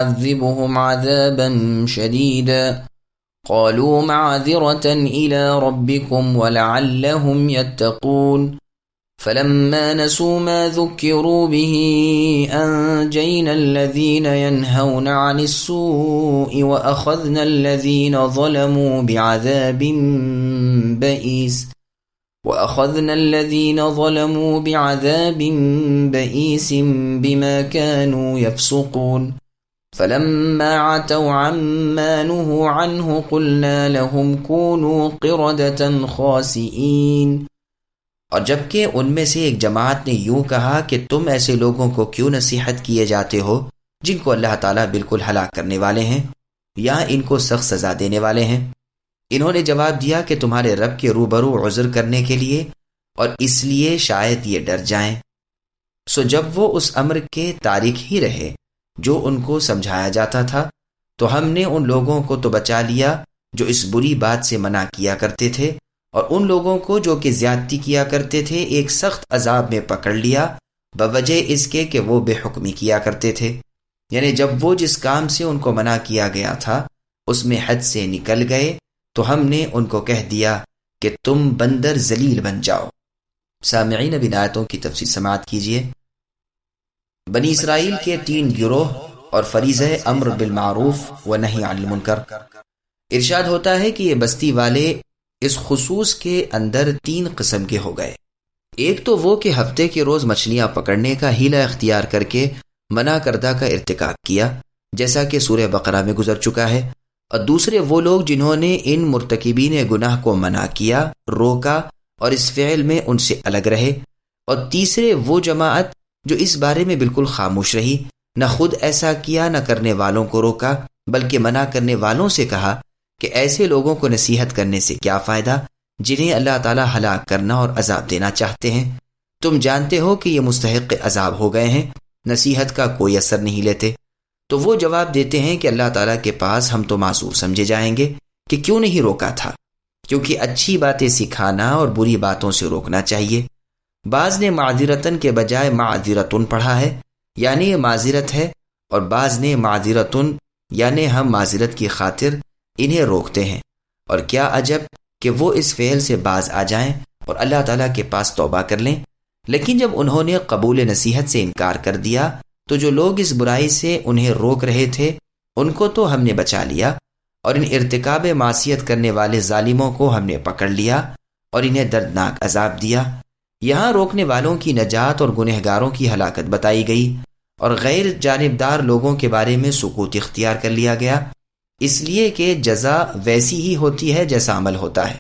يعذبهم عذابا شديدا قالوا معذرة إلى ربكم ولعلهم يتقون فلما نسوا ما ذكروا به أنجينا الذين ينهون عن السوء وأخذنا الذين ظلموا بعذاب بئيس بما كانوا يفسقون فلما عتوا عما نهوا عنه قلنا لهم كونوا قردة خاسئين۔ اور جبکہ ان میں سے ایک جماعت نے یوں کہا کہ تم ایسے لوگوں کو کیوں نصیحت کیے جاتے ہو جن کو اللہ تعالیٰ بالکل ہلاک کرنے والے ہیں یا ان کو سخت سزا دینے والے ہیں۔ انہوں نے جواب دیا کہ تمہارے رب کے روبرو عذر کرنے کے لیے اور اس لیے شاید یہ ڈر جائیں۔ سو جب وہ اس امر کے تارک ہی رہے جو ان کو سمجھایا جاتا تھا تو ہم نے ان لوگوں کو تو بچا لیا جو اس بری بات سے منع کیا کرتے تھے، اور ان لوگوں کو جو کہ زیادتی کیا کرتے تھے ایک سخت عذاب میں پکڑ لیا بوجہ اس کے کہ وہ بے حکمی کیا کرتے تھے، یعنی جب وہ جس کام سے ان کو منع کیا گیا تھا اس میں حد سے نکل گئے تو ہم نے ان کو کہہ دیا کہ تم بندر ذلیل بن جاؤ۔ سامعین اب ان آیتوں کی تفصیل سماعت کیجیے۔ بنی اسرائیل کے 3 گروہ اور فریضہ امر بالمعروف و نہی عن المنکر۔ ارشاد ہوتا ہے کہ یہ بستی والے اس خصوص کے اندر 3 قسم کے ہو گئے۔ ایک تو وہ کہ ہفتے کے روز مچھلیاں پکڑنے کا حیلہ اختیار کر کے منع کردہ کا ارتکاب کیا، جیسا کہ سورہ بقرہ میں گزر چکا ہے، اور دوسرے وہ لوگ جنہوں نے ان مرتکبین گناہ کو منع کیا، روکا اور اس فعل میں ان سے الگ رہے، اور تیسرے وہ جماعت جو اس بارے میں بالکل خاموش رہی، نہ خود ایسا کیا نہ کرنے والوں کو روکا، بلکہ منع کرنے والوں سے کہا کہ ایسے لوگوں کو نصیحت کرنے سے کیا فائدہ جنہیں اللہ تعالیٰ ہلاک کرنا اور عذاب دینا چاہتے ہیں، تم جانتے ہو کہ یہ مستحق عذاب ہو گئے ہیں، نصیحت کا کوئی اثر نہیں لیتے۔ تو وہ جواب دیتے ہیں کہ اللہ تعالیٰ کے پاس ہم تو معذور سمجھے جائیں گے کہ کیوں نہیں روکا تھا، کیونکہ اچھی باتیں سکھانا اور بری باتوں سے روکنا چاہیے۔ بعض نے معذرتن کے بجائے معذرتن پڑھا ہے، یعنی یہ معذرت ہے، اور بعض نے معذرتن یعنی ہم معذرت کی خاطر انہیں روکتے ہیں، اور کیا عجب کہ وہ اس فعل سے باز آ جائیں اور اللہ تعالیٰ کے پاس توبہ کر لیں۔ لیکن جب انہوں نے قبول نصیحت سے انکار کر دیا تو جو لوگ اس برائی سے انہیں روک رہے تھے ان کو تو ہم نے بچا لیا، اور ان ارتکاب معصیت کرنے والے ظالموں کو ہم نے پکڑ لیا اور انہیں دردناک عذاب دیا۔ یہاں روکنے والوں کی نجات اور گنہگاروں کی ہلاکت بتائی گئی، اور غیر جانبدار لوگوں کے بارے میں سکوت اختیار کر لیا گیا، اس لیے کہ جزا ویسی ہی ہوتی ہے جیسا عمل ہوتا ہے۔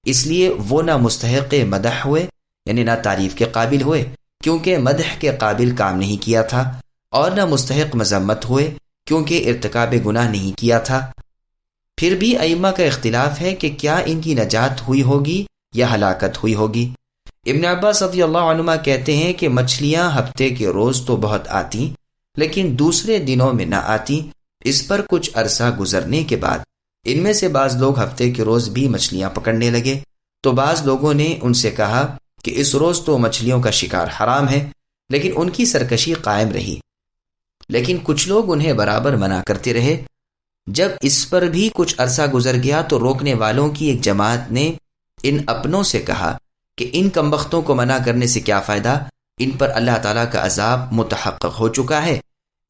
اس لیے وہ نہ مستحق مدح ہوئے یعنی نہ تعریف کے قابل ہوئے کیونکہ مدح کے قابل کام نہیں کیا تھا، اور نہ مستحق مذمت ہوئے کیونکہ ارتکاب گناہ نہیں کیا تھا۔ پھر بھی ائمہ کا اختلاف ہے کہ کیا ان کی نجات ہوئی ہوگی یا ہلاکت ہوئی ہوگی۔ ابن عباس رضی اللہ عنہما کہتے ہیں کہ مچھلیاں ہفتے کے روز تو بہت آتی لیکن دوسرے دنوں میں نہ آتی۔ اس پر کچھ عرصہ گزرنے کے بعد ان میں سے بعض لوگ ہفتے کے روز بھی مچھلیاں پکڑنے لگے، تو بعض لوگوں نے ان سے کہا کہ اس روز تو مچھلیوں کا شکار حرام ہے، لیکن ان کی سرکشی قائم رہی، لیکن کچھ لوگ انہیں برابر منع کرتے رہے۔ جب اس پر بھی کچھ عرصہ گزر گیا تو روکنے والوں کی ایک جماعت نے ان اپنوں سے کہا کہ ان کمبختوں کو منع کرنے سے کیا فائدہ، ان پر اللہ تعالیٰ کا عذاب متحقق ہو چکا ہے،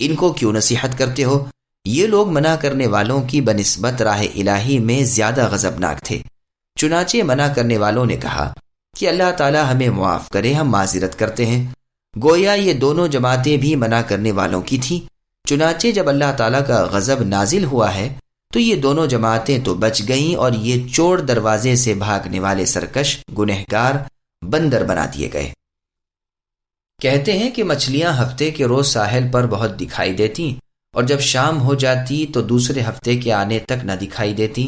ان کو کیوں نصیحت کرتے ہو۔ یہ لوگ منع کرنے والوں کی بنسبت راہ الہی میں زیادہ غضبناک تھے، چنانچہ منع کرنے والوں نے کہا کہ اللہ تعالیٰ ہمیں معاف کرے، ہم معذرت کرتے ہیں۔ گویا یہ دونوں جماعتیں بھی منع کرنے والوں کی تھیں، چنانچہ جب اللہ تعالیٰ کا غضب نازل ہوا ہے تو یہ دونوں جماعتیں تو بچ گئیں اور یہ چور دروازے سے بھاگنے والے سرکش گنہگار بندر بنا دیے گئے۔ کہتے ہیں کہ مچھلیاں ہفتے کے روز ساحل پر بہت دکھائی دیتی اور جب شام ہو جاتی تو دوسرے ہفتے کے آنے تک نہ دکھائی دیتی۔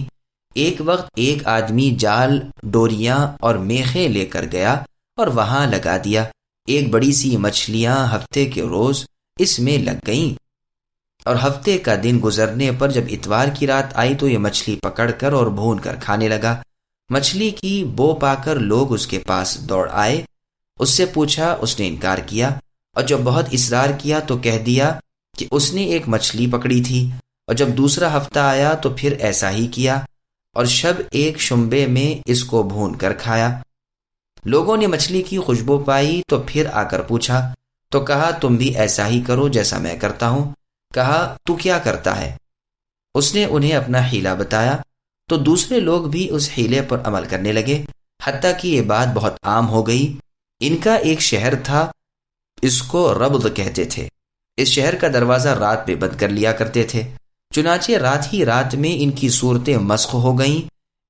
ایک وقت ایک آدمی جال، ڈوریاں اور میخیں لے کر گیا اور وہاں لگا دیا، ایک بڑی سی مچھلیاں ہفتے کے روز اس میں لگ گئیں، اور ہفتے کا دن گزرنے پر جب اتوار کی رات آئی تو یہ مچھلی پکڑ کر اور بھون کر کھانے لگا۔ مچھلی کی بو پا کر لوگ اس کے پاس دوڑ آئے، اس سے پوچھا، اس نے انکار کیا، اور جب بہت اصرار کیا تو کہہ دیا کہ اس نے ایک مچھلی پکڑی تھی اور جب دوسرا ہفتہ آیا تو پھر ایسا ہی کیا اور شب ایک شنبے میں اس کو بھون کر کھایا۔ لوگوں نے مچھلی کی خوشبو پائی تو پھر آ کر پوچھا تو کہا تم بھی ایسا ہی کرو جیسا میں کرتا ہوں۔ کہا تو کیا کرتا ہے؟ اس نے انہیں اپنا حیلہ بتایا تو دوسرے لوگ بھی اس حیلے پر عمل کرنے لگے، حتیٰ کہ یہ بات بہت عام ہو گئی۔ ان کا ایک شہر تھا، اس کو ربض کہتے تھے۔ اس شہر کا دروازہ رات میں بند کر لیا کرتے تھے، چنانچہ رات ہی رات میں ان کی صورتیں مسخ ہو گئیں۔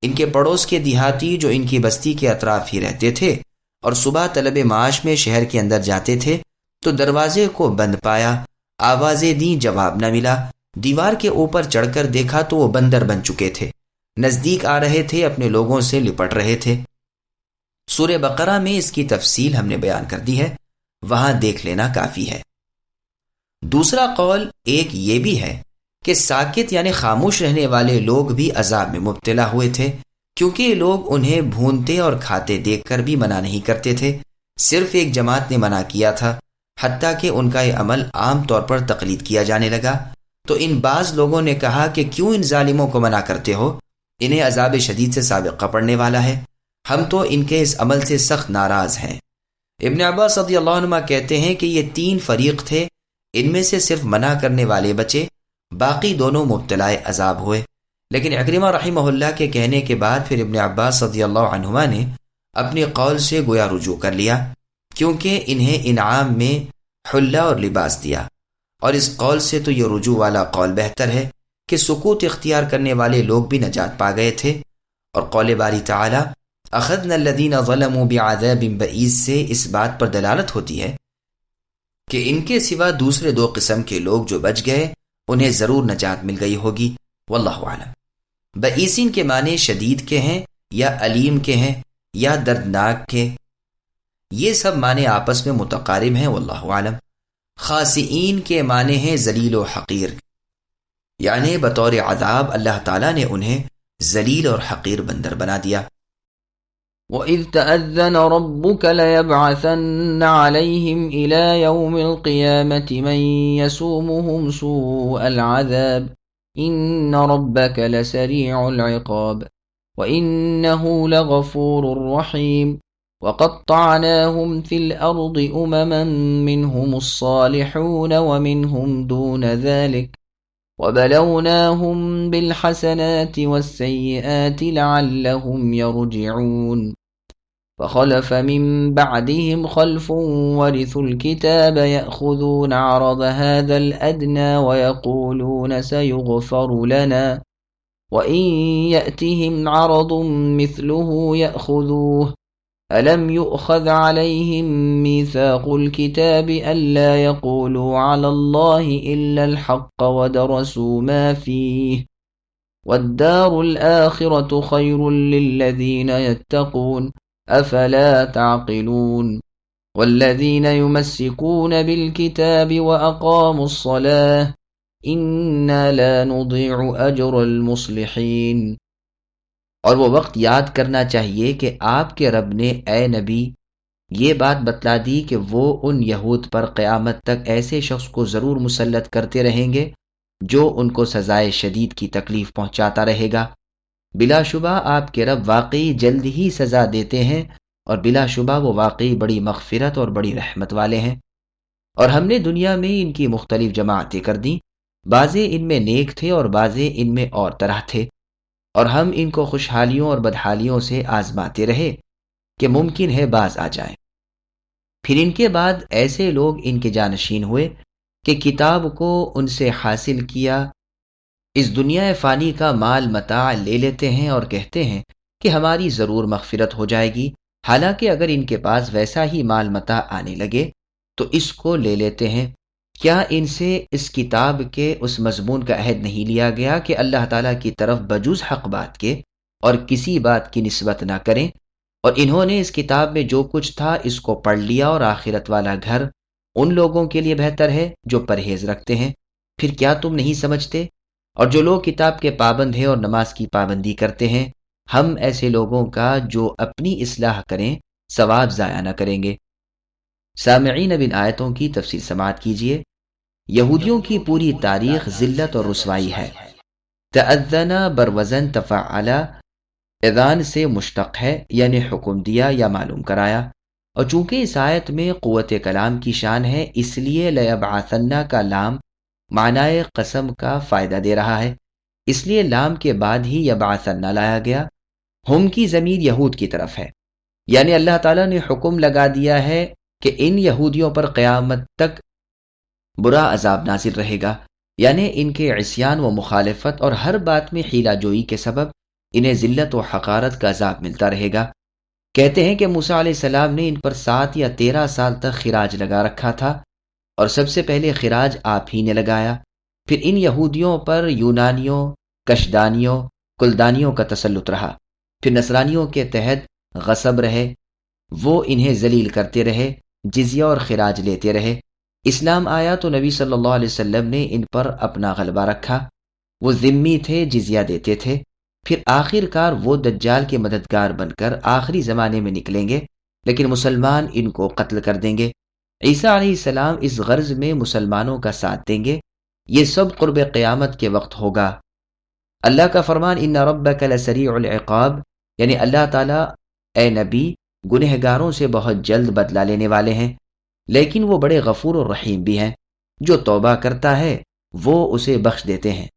ان کے پڑوس کے دیہاتی جو ان کی بستی کے اطراف ہی رہتے تھے اور صبح طلب معاش میں شہر کے اندر جاتے تھے تو دروازے کو بند پایا، آوازیں دیں، جواب نہ ملا۔ دیوار کے اوپر چڑھ کر دیکھا تو وہ بندر بن چکے تھے، نزدیک آ رہے تھے، اپنے لوگوں سے لپٹ رہے تھے۔ سورہ بقرہ میں اس کی تفصیل ہم نے بیان کر دی ہے، وہاں دیکھ لینا کافی ہے۔ دوسرا قول ایک یہ بھی ہے کہ ساکت یعنی خاموش رہنے والے لوگ بھی عذاب میں مبتلا ہوئے تھے، کیونکہ یہ لوگ انہیں بھونتے اور کھاتے دیکھ کر بھی منع نہیں کرتے تھے، صرف ایک جماعت نے منع کیا تھا، حتیٰ کہ ان کا یہ عمل عام طور پر تقلید کیا جانے لگا۔ تو ان بعض لوگوں نے کہا کہ کیوں ان ظالموں کو منع کرتے ہو، انہیں عذاب شدید سے سابقہ پڑنے والا ہے، ہم تو ان کے اس عمل سے سخت ناراض ہیں۔ ابن عباس رضی اللہ عنہ کہتے ہیں کہ یہ 3 فریق تھے، ان میں سے صرف منع کرنے والے بچے، باقی دونوں مبتلا عذاب ہوئے۔ لیکن عکرمہ رحمہ اللہ کے کہنے کے بعد پھر ابن عباس رضی اللہ عنہما نے اپنے قول سے گویا رجوع کر لیا، کیونکہ انہیں انعام میں حلہ اور لباس دیا، اور اس قول سے تو یہ رجوع والا قول بہتر ہے کہ سکوت اختیار کرنے والے لوگ بھی نجات پا گئے تھے۔ اور قول باری تعالی اخذنا الذین ظلموا بعذاب بئیس سے اس بات پر دلالت ہوتی ہے کہ ان کے سوا دوسرے 2 قسم کے لوگ جو بچ گئے انہیں ضرور نجات مل گئی ہوگی، واللہ اعلم۔ بئیسین کے معنی شدید کے ہیں یا علیم کے ہیں یا دردناک کے، یہ سب معنی آپس میں متقارب ہیں، واللہ اعلم۔ خاسئین کے معنی ہیں ذلیل و حقیر، یعنی بطور عذاب اللہ تعالیٰ نے انہیں ذلیل اور حقیر بندر بنا دیا۔ وَإِذْ تَأَذَّنَ رَبُّكَ لَيَبْعَثَنَّ عَلَيْهِمْ إِلَى يَوْمِ الْقِيَامَةِ مَنْ يَسُومُهُمْ سُوءَ الْعَذَابِ إِنَّ رَبَّكَ لَسَرِيعُ الْعِقَابِ وَإِنَّهُ لَغَفُورٌ رَحِيمٌ وَقَطَّعْنَاهُمْ فِي الْأَرْضِ أُمَمًا مِّنْهُمُ الصَّالِحُونَ وَمِنْهُمْ دُونَ ذَلِكَ وَبَلَوْنَاهُمْ بِالْحَسَنَاتِ وَالسَّيِّئَاتِ لَعَلَّهُمْ يَرْجِعُونَ فَخَلَفَ مِن بَعْدِهِمْ خَلْفٌ وَرِثُوا الْكِتَابَ يَأْخُذُونَ عَرَضَ هَذَا الْأَدْنَى وَيَقُولُونَ سَيُغْفَرُ لَنَا وَإِن يَأْتِهِمْ عَرَضٌ مِثْلُهُ يَأْخُذُوهُ أَلَمْ يُؤْخَذْ عَلَيْهِمْ مِيثَاقُ الْكِتَابِ أَلَّا يَقُولُوا عَلَى اللَّهِ إِلَّا الْحَقَّ وَدَرَسُوا مَا فِيهِ وَالدَّارُ الْآخِرَةُ خَيْرٌ لِّلَّذِينَ يَتَّقُونَ أَفَلَا تَعْقِلُونَ وَالَّذِينَ يُمَسِّكُونَ بِالْكِتَابِ وَأَقَامُوا الصَّلَاةَ إِنَّا لَا نُضِيعُ أَجْرَ الْمُصْلِحِينَ۔ اور وہ وقت یاد کرنا چاہیے کہ آپ کے رب نے اے نبی یہ بات بتلا دی کہ وہ ان یہود پر قیامت تک ایسے شخص کو ضرور مسلط کرتے رہیں گے جو ان کو سزائے شدید کی تکلیف پہنچاتا رہے گا۔ بلا شبہ آپ کے رب واقعی جلد ہی سزا دیتے ہیں، اور بلا شبہ وہ واقعی بڑی مغفرت اور بڑی رحمت والے ہیں۔ اور ہم نے دنیا میں ان کی مختلف جماعتیں کر دیں، بعضے ان میں نیک تھے اور بعضے ان میں اور طرح تھے، اور ہم ان کو خوشحالیوں اور بدحالیوں سے آزماتے رہے کہ ممکن ہے باز آ جائیں۔ پھر ان کے بعد ایسے لوگ ان کے جانشین ہوئے کہ کتاب کو ان سے حاصل کیا اس دنیا فانی کا مال متاع لے لیتے ہیں اور کہتے ہیں کہ ہماری ضرور مغفرت ہو جائے گی، حالانکہ اگر ان کے پاس ویسا ہی مال متاع آنے لگے تو اس کو لے لیتے ہیں۔ کیا ان سے اس کتاب کے اس مضمون کا عہد نہیں لیا گیا کہ اللہ تعالیٰ کی طرف بجز حق بات کے اور کسی بات کی نسبت نہ کریں؟ اور انہوں نے اس کتاب میں جو کچھ تھا اس کو پڑھ لیا، اور آخرت والا گھر ان لوگوں کے لیے بہتر ہے جو پرہیز رکھتے ہیں۔ پھر کیا تم نہیں سمجھتے؟ اور جو لوگ کتاب کے پابند ہیں اور نماز کی پابندی کرتے ہیں، ہم ایسے لوگوں کا جو اپنی اصلاح کریں ثواب ضائع نہ کریں گے۔ سامعین، اب ان آیتوں کی تفصیل سماعت کیجیے۔ یہودیوں کی پوری تاریخ ذلت اور رسوائی ہے۔ تأذن بروزن تفعل اذان سے مشتق ہے، یعنی حکم دیا یا معلوم کرایا، اور چونکہ اس آیت میں قوت کلام کی شان ہے اس لیے لیبعثن کا لام معنی قسم کا فائدہ دے رہا ہے، اس لیے لام کے بعد ہی یبعثن لایا گیا۔ ہم کی ضمیر یہود کی طرف ہے، یعنی اللہ تعالیٰ نے حکم لگا دیا ہے کہ ان یہودیوں پر قیامت تک برا عذاب نازل رہے گا، یعنی ان کے عصیان و مخالفت اور ہر بات میں حیلہ جوئی کے سبب انہیں ذلت و حقارت کا عذاب ملتا رہے گا۔ کہتے ہیں کہ موسیٰ علیہ السلام نے ان پر 7 یا 13 سال تک خراج لگا رکھا تھا، اور سب سے پہلے خراج آپ ہی نے لگایا، پھر ان یہودیوں پر یونانیوں، کشدانیوں، کلدانیوں کا تسلط رہا، پھر نصرانیوں کے تحت غصب رہے، وہ انہیں ذلیل کرتے رہے، جزیہ اور خراج لیتے رہے۔ اسلام آیا تو نبی صلی اللہ علیہ وسلم نے ان پر اپنا غلبہ رکھا، وہ ذمی تھے، جزیہ دیتے تھے، پھر آخر کار وہ دجال کے مددگار بن کر آخری زمانے میں نکلیں گے، لیکن مسلمان ان کو قتل کر دیں گے۔ عیسیٰ علیہ السلام اس غرض میں مسلمانوں کا ساتھ دیں گے، یہ سب قرب قیامت کے وقت ہوگا۔ اللہ کا فرمان ان ربک لسریع العقاب، یعنی اللہ تعالیٰ اے نبی گنہگاروں سے بہت جلد بدلہ لینے والے ہیں، لیکن وہ بڑے غفور اور رحیم بھی ہیں، جو توبہ کرتا ہے وہ اسے بخش دیتے ہیں۔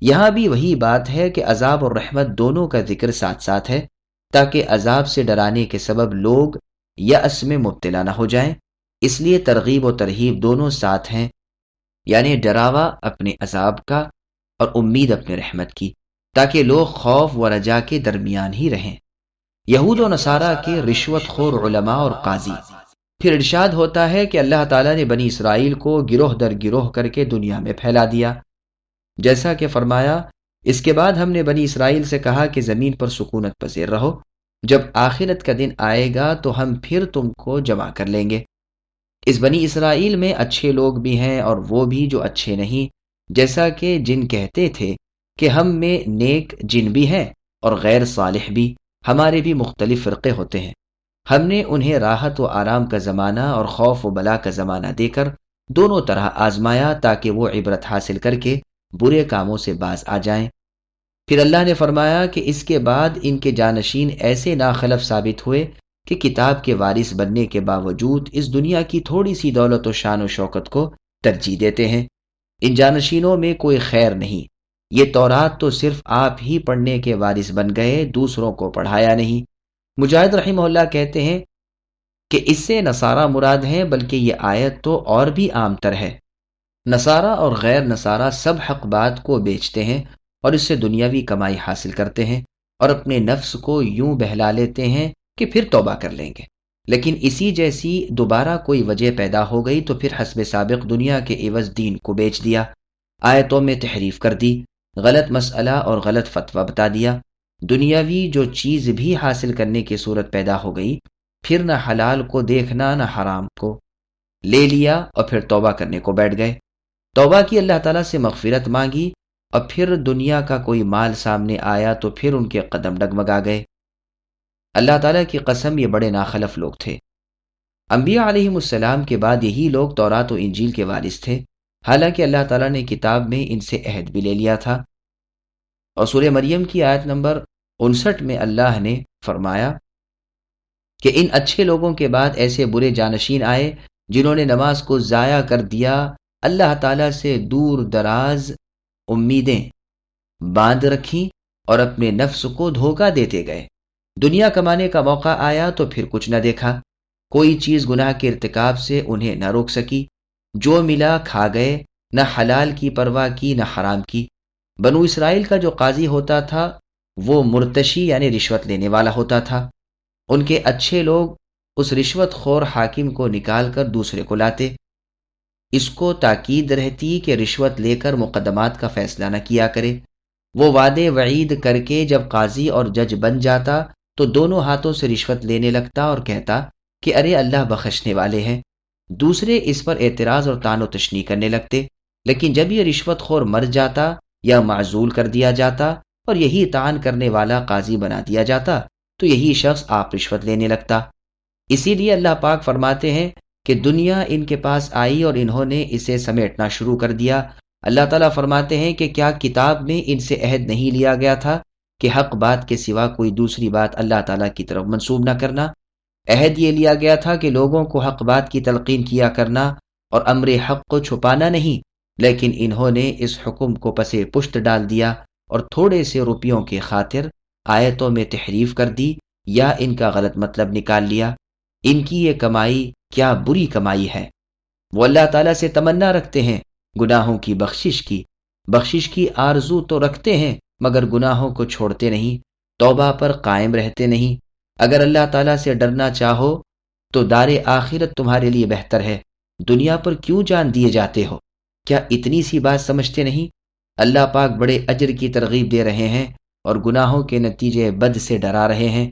یہاں بھی وہی بات ہے کہ عذاب اور رحمت دونوں کا ذکر ساتھ ساتھ ہے، تاکہ عذاب سے ڈرانے کے سبب لوگ یأس میں مبتلا نہ ہو جائیں، اس لیے ترغیب و ترہیب دونوں ساتھ ہیں، یعنی ڈراوا اپنے عذاب کا اور امید اپنے رحمت کی، تاکہ لوگ خوف و رجا کے درمیان ہی رہیں۔ یہود و نصارہ کے رشوت خور علماء اور قاضی۔ پھر ارشاد ہوتا ہے کہ اللہ تعالیٰ نے بنی اسرائیل کو گروہ در گروہ کر کے دنیا میں پھیلا دیا، جیسا کہ فرمایا اس کے بعد ہم نے بنی اسرائیل سے کہا کہ زمین پر سکونت پذیر رہو، جب آخرت کا دن آئے گا تو ہم پھر تم کو جمع کر لیں گے۔ اس بنی اسرائیل میں اچھے لوگ بھی ہیں اور وہ بھی جو اچھے نہیں، جیسا کہ جن کہتے تھے کہ ہم میں نیک جن بھی ہیں اور غیر صالح بھی، ہمارے بھی مختلف فرقے ہوتے ہیں۔ ہم نے انہیں راحت و آرام کا زمانہ اور خوف و بلا کا زمانہ دے کر دونوں طرح آزمایا، تاکہ وہ عبرت حاصل کر کے برے کاموں سے باز آ جائیں۔ پھر اللہ نے فرمایا کہ اس کے بعد ان کے جانشین ایسے ناخلف ثابت ہوئے کہ کتاب کے وارث بننے کے باوجود اس دنیا کی تھوڑی سی دولت و شان و شوکت کو ترجیح دیتے ہیں۔ ان جانشینوں میں کوئی خیر نہیں، یہ تورات تو صرف آپ ہی پڑھنے کے وارث بن گئے، دوسروں کو پڑھایا نہیں۔ مجاہد رحمہ اللہ کہتے ہیں کہ اس سے نصارہ مراد ہیں، بلکہ یہ آیت تو اور بھی عام تر ہے۔ نصارہ اور غیر نصارہ سب حق بات کو بیچتے ہیں اور اس سے دنیاوی کمائی حاصل کرتے ہیں، اور اپنے نفس کو یوں بہلا لیتے ہیں کہ پھر توبہ کر لیں گے، لیکن اسی جیسی دوبارہ کوئی وجہ پیدا ہو گئی تو پھر حسب سابق دنیا کے عوض دین کو بیچ دیا، آیتوں میں تحریف کر دی، غلط مسئلہ اور غلط فتویٰ بتا دیا، دنیاوی جو چیز بھی حاصل کرنے کی صورت پیدا ہو گئی، پھر نہ حلال کو دیکھنا نہ حرام کو، لے لیا اور پھر توبہ کرنے کو بیٹھ گئے۔ توبہ کی اللہ تعالیٰ سے مغفرت مانگی، اور پھر دنیا کا کوئی مال سامنے آیا تو پھر ان کے قدم ڈگمگا گئے۔ اللہ تعالیٰ کی قسم یہ بڑے ناخلف لوگ تھے۔ انبیاء علیہم السلام کے بعد یہی لوگ تورات و انجیل کے وارث تھے، حالانکہ اللہ تعالیٰ نے کتاب میں ان سے عہد بھی لے لیا تھا۔ اور سورہ مریم کی آیت نمبر 59 میں اللہ نے فرمایا کہ ان اچھے لوگوں کے بعد ایسے برے جانشین آئے جنہوں نے نماز کو ضائع کر دیا، اللہ تعالیٰ سے دور دراز امیدیں باندھ رکھیں اور اپنے نفس کو دھوکہ دیتے گئے۔ دنیا کمانے کا موقع آیا تو پھر کچھ نہ دیکھا، کوئی چیز گناہ کے ارتکاب سے انہیں نہ روک سکی، جو ملا کھا گئے، نہ حلال کی پرواہ کی نہ حرام کی۔ بنو اسرائیل کا جو قاضی ہوتا تھا وہ مرتشی یعنی رشوت لینے والا ہوتا تھا، ان کے اچھے لوگ اس رشوت خور حاکم کو نکال کر دوسرے کو لاتے، اس کو تاکید رہتی کہ رشوت لے کر مقدمات کا فیصلہ نہ کیا کرے۔ وہ وعدے وعید کر کے جب قاضی اور جج بن جاتا تو دونوں ہاتھوں سے رشوت لینے لگتا اور کہتا کہ ارے اللہ بخشنے والے ہیں۔ دوسرے اس پر اعتراض اور طعن و تشنیع کرنے لگتے، لیکن جب یہ رشوت خور مر جاتا یا معزول کر دیا جاتا اور یہی طعن کرنے والا قاضی بنا دیا جاتا تو یہی شخص آپ رشوت لینے لگتا۔ اسی لیے اللہ پاک فرماتے ہیں کہ دنیا ان کے پاس آئی اور انہوں نے اسے سمیٹنا شروع کر دیا۔ اللہ تعالیٰ فرماتے ہیں کہ کیا کتاب میں ان سے عہد نہیں لیا گیا تھا کہ حق بات کے سوا کوئی دوسری بات اللہ تعالیٰ کی طرف منسوب نہ کرنا؟ عہد یہ لیا گیا تھا کہ لوگوں کو حق بات کی تلقین کیا کرنا اور امر حق کو چھپانا نہیں، لیکن انہوں نے اس حکم کو پسے پشت ڈال دیا اور تھوڑے سے روپیوں کی خاطر آیتوں میں تحریف کر دی یا ان کا غلط مطلب نکال لیا۔ ان کی یہ کمائی کیا بری کمائی ہے۔ وہ اللہ تعالیٰ سے تمنا رکھتے ہیں گناہوں کی بخشش کی آرزو تو رکھتے ہیں مگر گناہوں کو چھوڑتے نہیں، توبہ پر قائم رہتے نہیں۔ اگر اللہ تعالیٰ سے ڈرنا چاہو تو دار آخرت تمہارے لیے بہتر ہے، دنیا پر کیوں جان دیے جاتے ہو؟ کیا اتنی سی بات سمجھتے نہیں؟ اللہ پاک بڑے اجر کی ترغیب دے رہے ہیں اور گناہوں کے نتیجے بد سے ڈرا رہے ہیں۔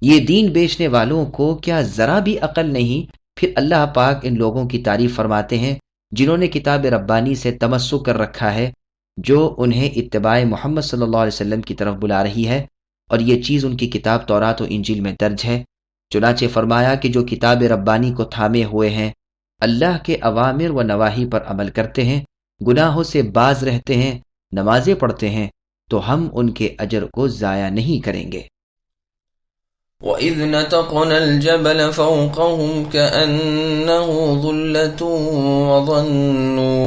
یہ دین بیچنے والوں کو کیا ذرا بھی عقل نہیں؟ پھر اللہ پاک ان لوگوں کی تعریف فرماتے ہیں جنہوں نے کتاب ربانی سے تمسک کر رکھا ہے، جو انہیں اتباع محمد صلی اللہ علیہ وسلم کی طرف بلا رہی ہے، اور یہ چیز ان کی کتاب تورات و انجیل میں درج ہے۔ چنانچہ فرمایا کہ جو کتاب ربانی کو تھامے ہوئے ہیں، اللہ کے اوامر و نواہی پر عمل کرتے ہیں، گناہوں سے باز رہتے ہیں، نمازیں پڑھتے ہیں، تو ہم ان کے اجر کو ضائع نہیں کریں گے۔ وَإِذْ نَتَقْنَا الْجَبَلَ فَوْقَهُمْ كَأَنَّهُ ظُلَّةٌ وَظَنُّوا